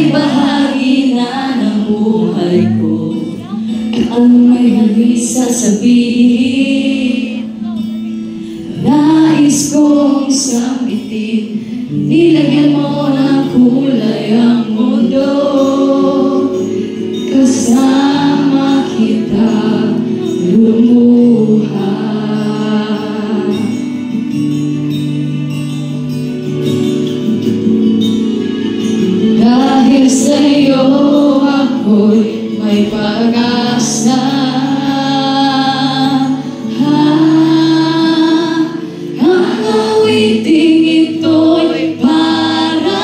ay bahagi na ng buhay ko. Ang may halis sasabihin, nais kong sambitin. Nilagyan mo ng kulay ang mundo, kasama kita lumuha. Dahil sa'yo ako'y may pag-asa. Ang awiting ito'y para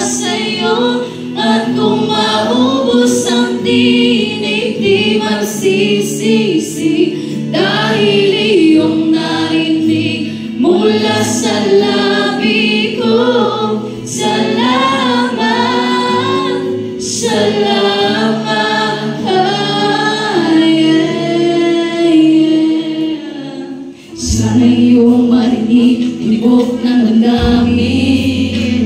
sa'yo, at kung maubos ang tinig, di magsisisi, dahil iyong narinig mula sa labi ko. Salamat, salamat, sana iyong marinig, tibok ng damdamin.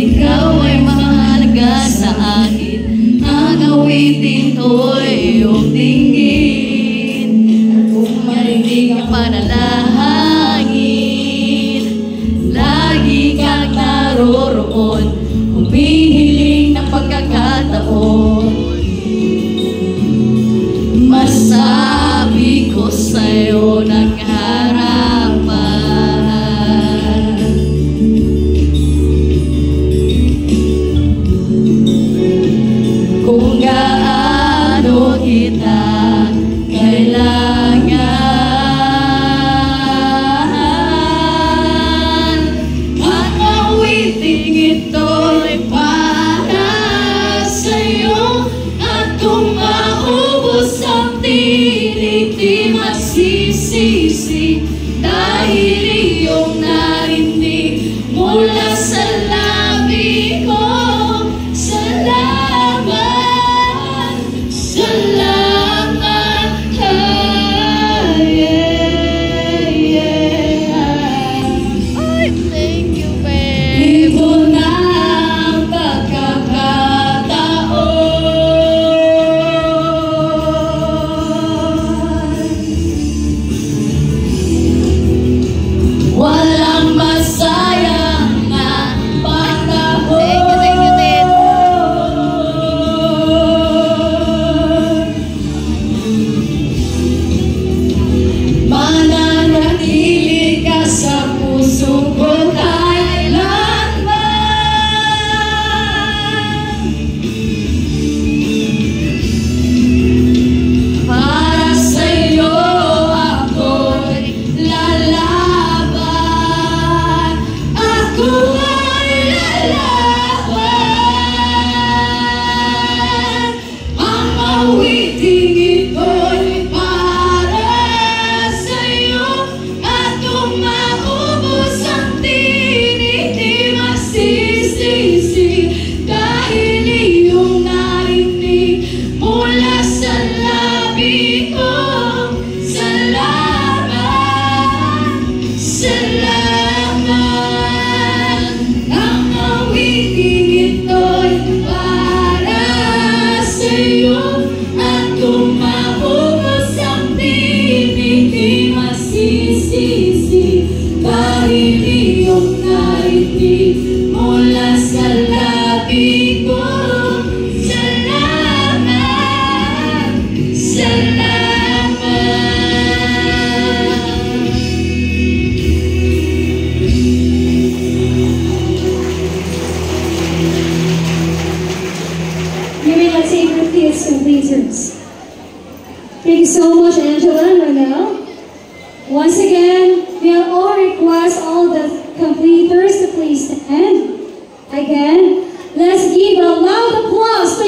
Ikaw ay mahalaga sa akin, ang awitin ko'y iyong dinggin. At kung marinig ang panalangin, lagi kang naroroon, humihiling ng pagkakataon. Masabi ko sa'yo ng harapan, kung gaano kita kailangan. Ang awiting ito'y para sa'yo, at kung maubos ang tinig, di magsisisi, dahil iyong narinig mula sa labi ko. Salamat, salamat, Ay, thank you, babe. ito na ang pagkakataon. Walang masayang na panahon. Thank you, Tin. Mananatili ka sa puso ko kailanman. Para sa'yo ako'y lalaban. Ako ay lalaban. Ang awiting ito'y para sa'yo, at kung maubos ang tinig, di magsisisi, dahil iyong narinig mula sa labi ko. Salamat, salamat. Ang awiting ito'y para sa'yo, at kung maubos ang tinig, di magsisisi, dahil iyong narinig mula sa labi ko. Salamat, salamat. Giving us sacred gifts and pleasers. Thank you so much, Angela and Ronel. Once again, we'll all request all the completers to please stand. Again, let's give a loud applause to